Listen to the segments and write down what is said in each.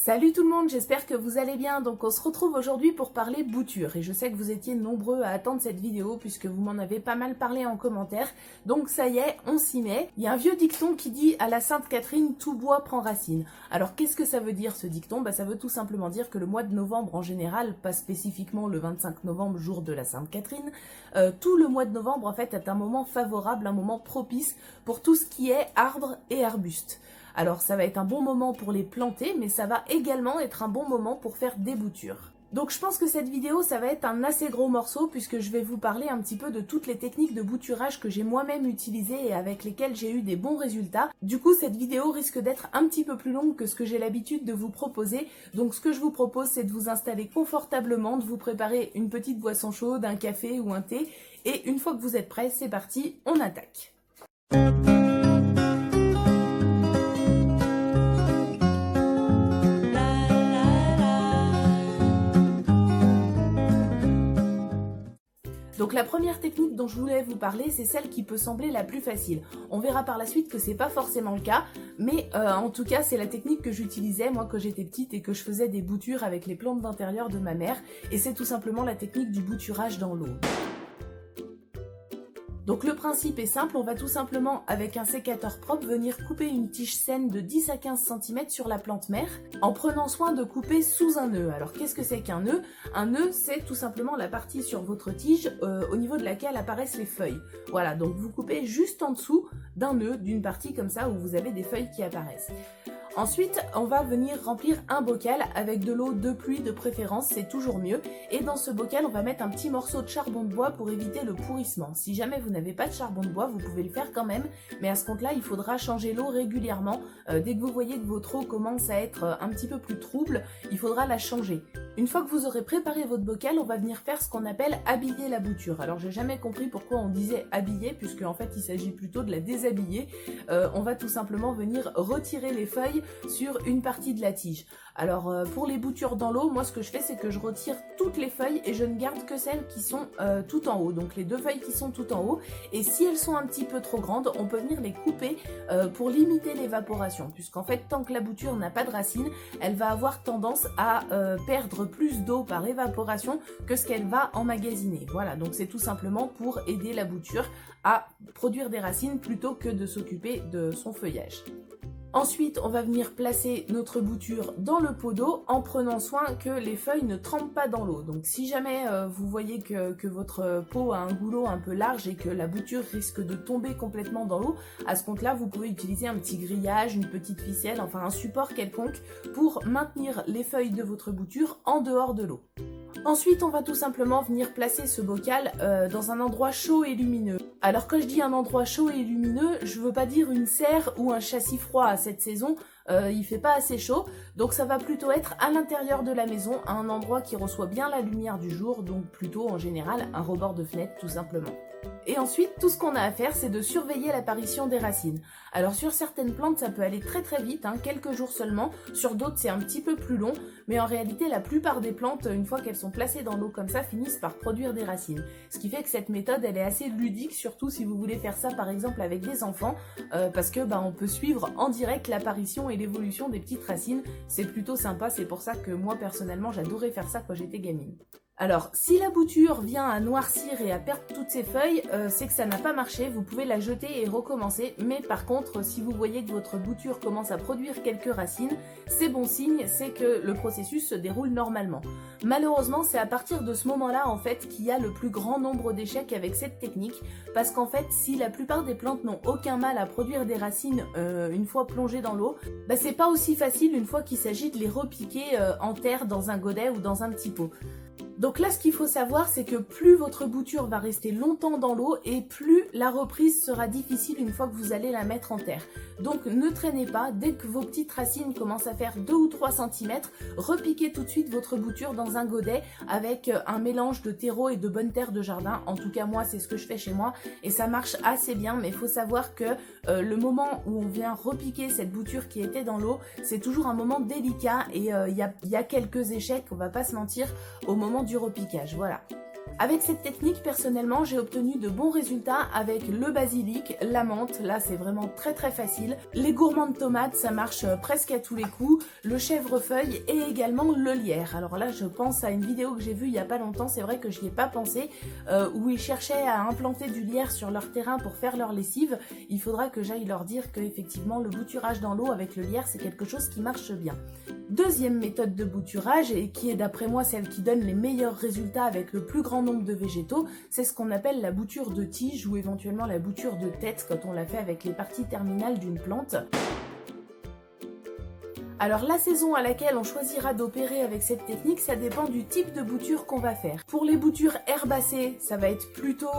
Salut tout le monde, j'espère que vous allez bien. Donc on se retrouve aujourd'hui pour parler bouture et je sais que vous étiez nombreux à attendre cette vidéo puisque vous m'en avez pas mal parlé en commentaire. Donc ça y est, on s'y met. Il y a un vieux dicton qui dit à la Sainte Catherine, tout bois prend racine. Alors qu'est-ce que ça veut dire ce dicton? Ça veut tout simplement dire que le mois de novembre en général, pas spécifiquement le 25 novembre, jour de la Sainte Catherine, tout le mois de novembre en fait est un moment favorable, un moment propice pour tout ce qui est arbres et arbustes. Alors ça va être un bon moment pour les planter, mais ça va également être un bon moment pour faire des boutures. Donc je pense que cette vidéo, ça va être un assez gros morceau puisque je vais vous parler un petit peu de toutes les techniques de bouturage que j'ai moi-même utilisées et avec lesquelles j'ai eu des bons résultats. Du coup, cette vidéo risque d'être un petit peu plus longue que ce que j'ai l'habitude de vous proposer. Donc ce que je vous propose, c'est de vous installer confortablement, de vous préparer une petite boisson chaude, un café ou un thé. Et une fois que vous êtes prêts, c'est parti, on attaque. Donc la première technique dont je voulais vous parler, c'est celle qui peut sembler la plus facile. On verra par la suite que c'est pas forcément le cas, mais en tout cas c'est la technique que j'utilisais moi quand j'étais petite et que je faisais des boutures avec les plantes d'intérieur de ma mère, et c'est tout simplement la technique du bouturage dans l'eau. Donc le principe est simple, on va tout simplement avec un sécateur propre venir couper une tige saine de 10 à 15 cm sur la plante mère en prenant soin de couper sous un nœud. Alors qu'est-ce que c'est qu'un nœud? Un nœud, c'est tout simplement la partie sur votre tige au niveau de laquelle apparaissent les feuilles. Voilà, donc vous coupez juste en dessous d'un nœud, d'une partie comme ça où vous avez des feuilles qui apparaissent. Ensuite, on va venir remplir un bocal avec de l'eau de pluie de préférence, c'est toujours mieux. Et dans ce bocal, on va mettre un petit morceau de charbon de bois pour éviter le pourrissement. Si jamais vous n'avez pas de charbon de bois, vous pouvez le faire quand même, mais à ce compte-là, il faudra changer l'eau régulièrement. Dès que vous voyez que votre eau commence à être un petit peu plus trouble, il faudra la changer. Une fois que vous aurez préparé votre bocal, on va venir faire ce qu'on appelle habiller la bouture. Alors j'ai jamais compris pourquoi on disait habiller, puisque en fait il s'agit plutôt de la déshabiller. On va tout simplement venir retirer les feuilles sur une partie de la tige. Alors pour les boutures dans l'eau, moi ce que je fais c'est que je retire toutes les feuilles et je ne garde que celles qui sont tout en haut, donc les deux feuilles qui sont tout en haut, et si elles sont un petit peu trop grandes, on peut venir les couper pour limiter l'évaporation, puisqu'en fait tant que la bouture n'a pas de racines, elle va avoir tendance à perdre plus d'eau par évaporation que ce qu'elle va emmagasiner. Voilà, donc c'est tout simplement pour aider la bouture à produire des racines plutôt que de s'occuper de son feuillage. Ensuite, on va venir placer notre bouture dans le pot d'eau en prenant soin que les feuilles ne trempent pas dans l'eau. Donc si jamais vous voyez que votre pot a un goulot un peu large et que la bouture risque de tomber complètement dans l'eau, à ce compte-là, vous pouvez utiliser un petit grillage, une petite ficelle, enfin un support quelconque pour maintenir les feuilles de votre bouture en dehors de l'eau. Ensuite, on va tout simplement venir placer ce bocal dans un endroit chaud et lumineux. Alors quand je dis un endroit chaud et lumineux, je veux pas dire une serre ou un châssis froid à cette saison, il fait pas assez chaud, donc ça va plutôt être à l'intérieur de la maison, à un endroit qui reçoit bien la lumière du jour, donc plutôt en général un rebord de fenêtre tout simplement. Et ensuite, tout ce qu'on a à faire, c'est de surveiller l'apparition des racines. Alors sur certaines plantes, ça peut aller très très vite, quelques jours seulement. Sur d'autres, c'est un petit peu plus long. Mais en réalité, la plupart des plantes, une fois qu'elles sont placées dans l'eau comme ça, finissent par produire des racines. Ce qui fait que cette méthode, elle est assez ludique, surtout si vous voulez faire ça par exemple avec des enfants. Parce que on peut suivre en direct l'apparition et l'évolution des petites racines. C'est plutôt sympa, c'est pour ça que moi personnellement, j'adorais faire ça quand j'étais gamine. Alors, si la bouture vient à noircir et à perdre toutes ses feuilles, c'est que ça n'a pas marché, vous pouvez la jeter et recommencer. Mais par contre, si vous voyez que votre bouture commence à produire quelques racines, c'est bon signe, c'est que le processus se déroule normalement. Malheureusement, c'est à partir de ce moment-là, en fait, qu'il y a le plus grand nombre d'échecs avec cette technique, parce qu'en fait, si la plupart des plantes n'ont aucun mal à produire des racines une fois plongées dans l'eau, c'est pas aussi facile une fois qu'il s'agit de les repiquer en terre dans un godet ou dans un petit pot. Donc là, ce qu'il faut savoir, c'est que plus votre bouture va rester longtemps dans l'eau et plus la reprise sera difficile une fois que vous allez la mettre en terre. Donc ne traînez pas, dès que vos petites racines commencent à faire 2 ou 3 cm, repiquez tout de suite votre bouture dans un godet avec un mélange de terreau et de bonne terre de jardin. En tout cas, moi, c'est ce que je fais chez moi et ça marche assez bien, mais il faut savoir que le moment où on vient repiquer cette bouture qui était dans l'eau, c'est toujours un moment délicat et il y a quelques échecs, on va pas se mentir, au moment du repiquage, voilà. Avec cette technique, personnellement, j'ai obtenu de bons résultats avec le basilic, la menthe, là c'est vraiment très très facile. Les gourmandes tomates, ça marche presque à tous les coups, le chèvrefeuille et également le lierre. Alors là, je pense à une vidéo que j'ai vue il y a pas longtemps, c'est vrai que je n'y ai pas pensé, où ils cherchaient à implanter du lierre sur leur terrain pour faire leur lessive. Il faudra que j'aille leur dire que effectivement le bouturage dans l'eau avec le lierre, c'est quelque chose qui marche bien. Deuxième méthode de bouturage, et qui est d'après moi celle qui donne les meilleurs résultats avec le plus grand nombre de végétaux, c'est ce qu'on appelle la bouture de tige ou éventuellement la bouture de tête quand on la fait avec les parties terminales d'une plante. Alors la saison à laquelle on choisira d'opérer avec cette technique, ça dépend du type de bouture qu'on va faire. Pour les boutures herbacées, ça va être plutôt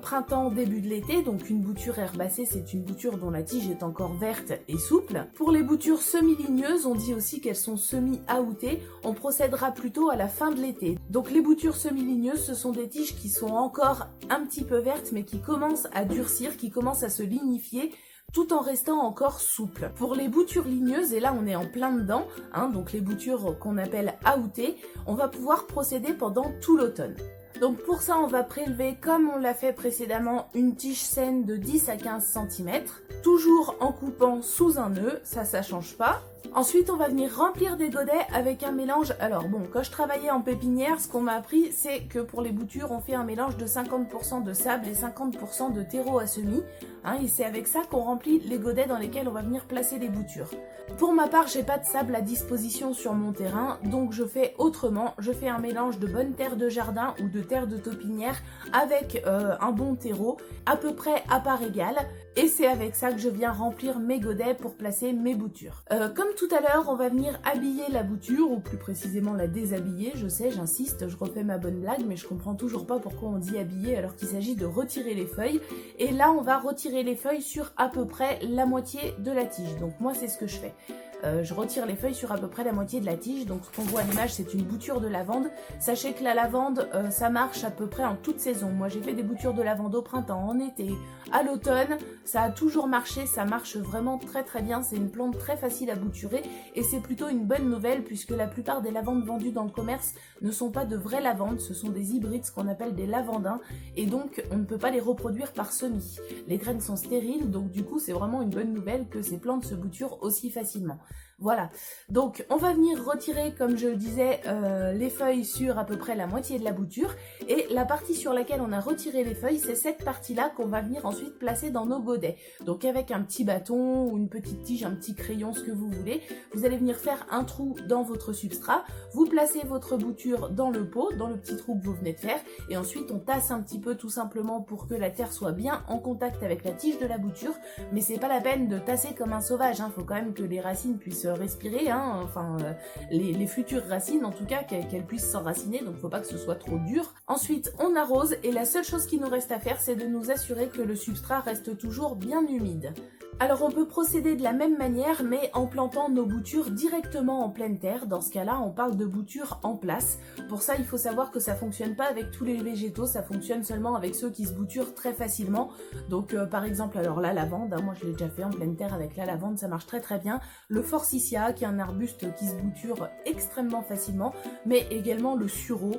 printemps, début de l'été, donc une bouture herbacée, c'est une bouture dont la tige est encore verte et souple. Pour les boutures semi-ligneuses, on dit aussi qu'elles sont semi-aoûtées, on procédera plutôt à la fin de l'été. Donc les boutures semi-ligneuses, ce sont des tiges qui sont encore un petit peu vertes, mais qui commencent à durcir, qui commencent à se lignifier, tout en restant encore souple. Pour les boutures ligneuses, et là on est en plein dedans, donc les boutures qu'on appelle aoûtées, on va pouvoir procéder pendant tout l'automne. Donc pour ça, on va prélever, comme on l'a fait précédemment, une tige saine de 10 à 15 cm, toujours en coupant sous un nœud, ça change pas. Ensuite, on va venir remplir des godets avec un mélange. Alors bon, quand je travaillais en pépinière, ce qu'on m'a appris, c'est que pour les boutures, on fait un mélange de 50% de sable et 50% de terreau à semis. Et c'est avec ça qu'on remplit les godets dans lesquels on va venir placer les boutures. Pour ma part, j'ai pas de sable à disposition sur mon terrain, donc je fais autrement. Je fais un mélange de bonne terre de jardin ou de terre de taupinière avec un bon terreau, à peu près à part égale. Et c'est avec ça que je viens remplir mes godets pour placer mes boutures. Comme tout à l'heure, on va venir habiller la bouture, ou plus précisément la déshabiller. Je sais, j'insiste, je refais ma bonne blague, mais je comprends toujours pas pourquoi on dit habiller alors qu'il s'agit de retirer les feuilles. Et là, on va retirer les feuilles sur à peu près la moitié de la tige. Donc moi, c'est ce que je fais. Je retire les feuilles sur à peu près la moitié de la tige. Donc ce qu'on voit à l'image, c'est une bouture de lavande. Sachez que la lavande, ça marche à peu près en toute saison. Moi, j'ai fait des boutures de lavande au printemps, en été, à l'automne. Ça a toujours marché, ça marche vraiment très très bien. C'est une plante très facile à bouturer et c'est plutôt une bonne nouvelle puisque la plupart des lavandes vendues dans le commerce ne sont pas de vraies lavandes. Ce sont des hybrides, ce qu'on appelle des lavandins, et donc on ne peut pas les reproduire par semis. Les graines sont stériles, donc du coup c'est vraiment une bonne nouvelle que ces plantes se bouturent aussi facilement. Voilà, donc on va venir retirer, comme je le disais, les feuilles sur à peu près la moitié de la bouture, et la partie sur laquelle on a retiré les feuilles, c'est cette partie-là qu'on va venir ensuite placer dans nos godets. Donc avec un petit bâton ou une petite tige, un petit crayon, ce que vous voulez, vous allez venir faire un trou dans votre substrat, vous placez votre bouture dans le pot, dans le petit trou que vous venez de faire, et ensuite on tasse un petit peu tout simplement pour que la terre soit bien en contact avec la tige de la bouture, mais c'est pas la peine de tasser comme un sauvage, faut quand même que les racines puissent respirer, les futures racines en tout cas, qu'elles puissent s'enraciner, donc faut pas que ce soit trop dur. Ensuite on arrose et la seule chose qui nous reste à faire, c'est de nous assurer que le substrat reste toujours bien humide. Alors on peut procéder de la même manière, mais en plantant nos boutures directement en pleine terre. Dans ce cas-là, on parle de boutures en place. Pour ça, il faut savoir que ça fonctionne pas avec tous les végétaux, ça fonctionne seulement avec ceux qui se bouturent très facilement. Donc par exemple, alors la lavande, moi je l'ai déjà fait en pleine terre avec la lavande, ça marche très très bien. Le forsythia, qui est un arbuste qui se bouture extrêmement facilement, mais également le sureau.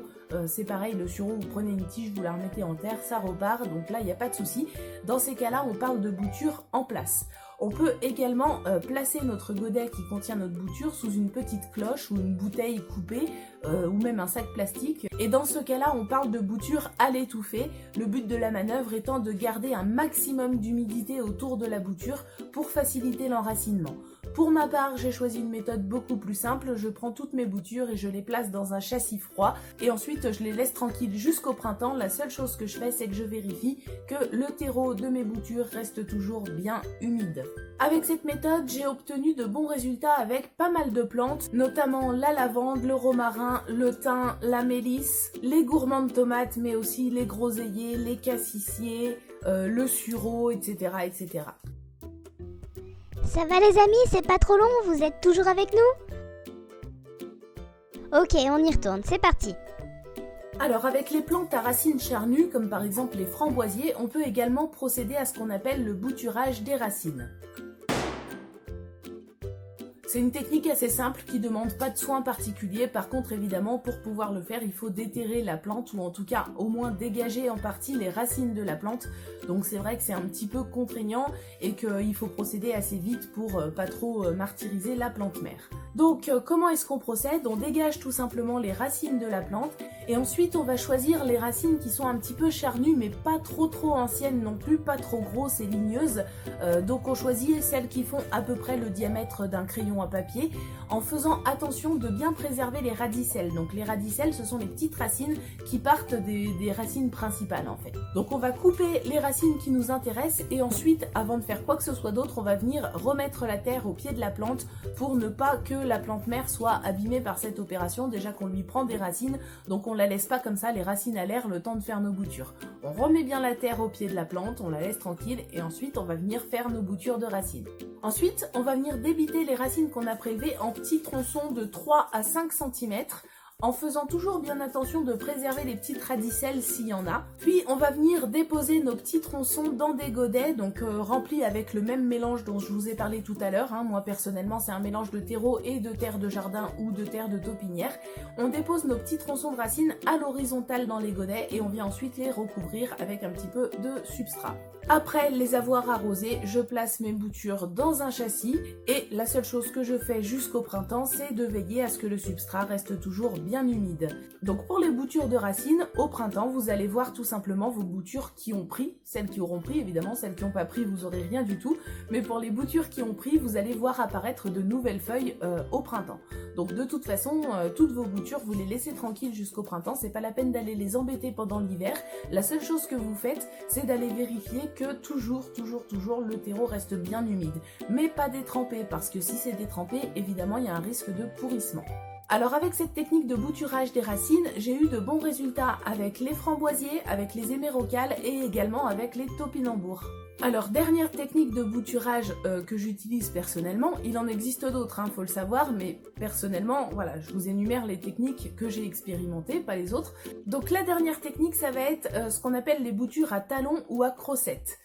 C'est pareil, le sureau, vous prenez une tige, vous la remettez en terre, ça repart, donc là il n'y a pas de souci. Dans ces cas-là, on parle de bouture en place. On peut également placer notre godet qui contient notre bouture sous une petite cloche ou une bouteille coupée ou même un sac plastique. Et dans ce cas-là, on parle de bouture à l'étouffer. Le but de la manœuvre étant de garder un maximum d'humidité autour de la bouture pour faciliter l'enracinement. Pour ma part, j'ai choisi une méthode beaucoup plus simple. Je prends toutes mes boutures et je les place dans un châssis froid. Et ensuite, je les laisse tranquilles jusqu'au printemps. La seule chose que je fais, c'est que je vérifie que le terreau de mes boutures reste toujours bien humide. Avec cette méthode, j'ai obtenu de bons résultats avec pas mal de plantes, notamment la lavande, le romarin, le thym, la mélisse, les gourmandes tomates, mais aussi les groseilliers, les cassissiers, le sureau, etc., etc. Ça va les amis, c'est pas trop long, vous êtes toujours avec nous? Ok, on y retourne, c'est parti. Alors avec les plantes à racines charnues, comme par exemple les framboisiers, on peut également procéder à ce qu'on appelle le bouturage des racines. C'est une technique assez simple qui demande pas de soins particuliers. Par contre, évidemment, pour pouvoir le faire, il faut déterrer la plante ou en tout cas au moins dégager en partie les racines de la plante. Donc c'est vrai que c'est un petit peu contraignant et qu'il faut procéder assez vite pour pas trop martyriser la plante mère. Donc comment est-ce qu'on procède? On dégage tout simplement les racines de la plante et ensuite on va choisir les racines qui sont un petit peu charnues mais pas trop anciennes non plus, pas trop grosses et ligneuses. Donc on choisit celles qui font à peu près le diamètre d'un crayon à papier en faisant attention de bien préserver les radicelles. Donc les radicelles, ce sont les petites racines qui partent des racines principales en fait. Donc on va couper les racines qui nous intéressent et ensuite, avant de faire quoi que ce soit d'autre, on va venir remettre la terre au pied de la plante pour ne pas que la plante mère soit abîmée par cette opération. Déjà qu'on lui prend des racines, donc on la laisse pas comme ça les racines à l'air le temps de faire nos boutures. On remet bien la terre au pied de la plante, on la laisse tranquille et ensuite on va venir faire nos boutures de racines. Ensuite, on va venir débiter les racines qu'on a prélevées en petits tronçons de 3 à 5 cm en faisant toujours bien attention de préserver les petites radicelles s'il y en a. Puis on va venir déposer nos petits tronçons dans des godets, donc remplis avec le même mélange dont je vous ai parlé tout à l'heure. Moi personnellement c'est un mélange de terreau et de terre de jardin ou de terre de taupinière. On dépose nos petits tronçons de racines à l'horizontale dans les godets et on vient ensuite les recouvrir avec un petit peu de substrat. Après les avoir arrosés, je place mes boutures dans un châssis et la seule chose que je fais jusqu'au printemps, c'est de veiller à ce que le substrat reste toujours bien humide. Donc pour les boutures de racines, au printemps, vous allez voir tout simplement vos boutures qui ont pris, celles qui auront pris, évidemment, celles qui n'ont pas pris, vous n'aurez rien du tout, mais pour les boutures qui ont pris, vous allez voir apparaître de nouvelles feuilles au printemps. Donc de toute façon, toutes vos boutures, vous les laissez tranquilles jusqu'au printemps, c'est pas la peine d'aller les embêter pendant l'hiver. La seule chose que vous faites, c'est d'aller vérifier que toujours, le terreau reste bien humide. Mais pas détrempé, parce que si c'est détrempé, évidemment, il y a un risque de pourrissement. Alors avec cette technique de bouturage des racines, j'ai eu de bons résultats avec les framboisiers, avec les hémérocalles et également avec les topinambours. Alors dernière technique de bouturage que j'utilise personnellement, il en existe d'autres, faut le savoir, mais personnellement, voilà, je vous énumère les techniques que j'ai expérimentées, pas les autres. Donc la dernière technique, ça va être ce qu'on appelle les boutures à talons ou à crossettes.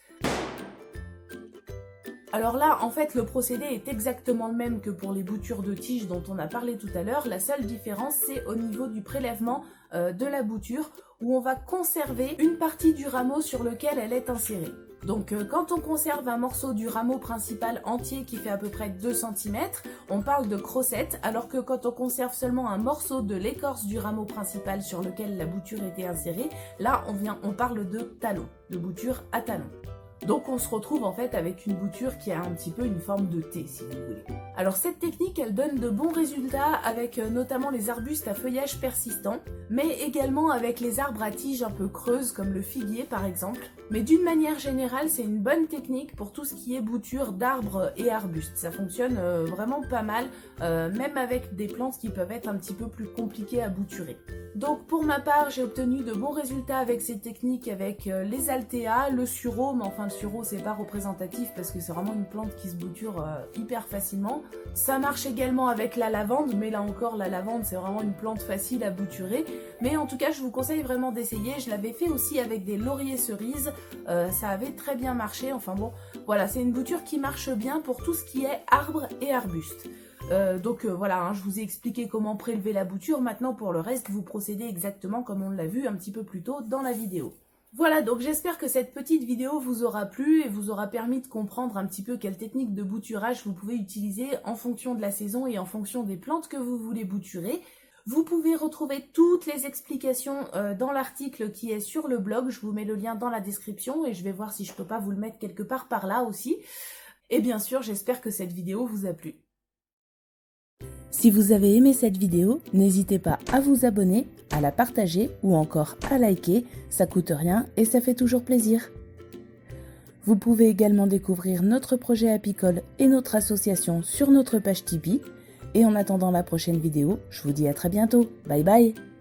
Alors là, en fait, le procédé est exactement le même que pour les boutures de tiges dont on a parlé tout à l'heure. La seule différence, c'est au niveau du prélèvement de la bouture, où on va conserver une partie du rameau sur lequel elle est insérée. Donc quand on conserve un morceau du rameau principal entier qui fait à peu près 2 cm, on parle de crossettes, alors que quand on conserve seulement un morceau de l'écorce du rameau principal sur lequel la bouture était insérée, là on parle de talons, de bouture à talons. Donc on se retrouve en fait avec une bouture qui a un petit peu une forme de T si vous voulez. Alors cette technique elle donne de bons résultats avec notamment les arbustes à feuillage persistant, mais également avec les arbres à tiges un peu creuses comme le figuier par exemple. Mais d'une manière générale c'est une bonne technique pour tout ce qui est bouture d'arbres et arbustes. Ça fonctionne vraiment pas mal, même avec des plantes qui peuvent être un petit peu plus compliquées à bouturer. Donc pour ma part j'ai obtenu de bons résultats avec cette technique avec les altéas, le sureau, mais enfin le sureau c'est pas représentatif parce que c'est vraiment une plante qui se bouture hyper facilement. Ça marche également avec la lavande, mais là encore la lavande c'est vraiment une plante facile à bouturer. Mais en tout cas je vous conseille vraiment d'essayer, je l'avais fait aussi avec des lauriers cerises, ça avait très bien marché, enfin bon voilà c'est une bouture qui marche bien pour tout ce qui est arbres et arbustes. Voilà, je vous ai expliqué comment prélever la bouture, maintenant pour le reste vous procédez exactement comme on l'a vu un petit peu plus tôt dans la vidéo. Voilà, donc j'espère que cette petite vidéo vous aura plu et vous aura permis de comprendre un petit peu quelle technique de bouturage vous pouvez utiliser en fonction de la saison et en fonction des plantes que vous voulez bouturer. Vous pouvez retrouver toutes les explications dans l'article qui est sur le blog, je vous mets le lien dans la description et je vais voir si je peux pas vous le mettre quelque part par là aussi. Et bien sûr, j'espère que cette vidéo vous a plu. Si vous avez aimé cette vidéo, n'hésitez pas à vous abonner, à la partager ou encore à liker, ça coûte rien et ça fait toujours plaisir. Vous pouvez également découvrir notre projet apicole et notre association sur notre page Tipeee. Et en attendant la prochaine vidéo, je vous dis à très bientôt. Bye bye!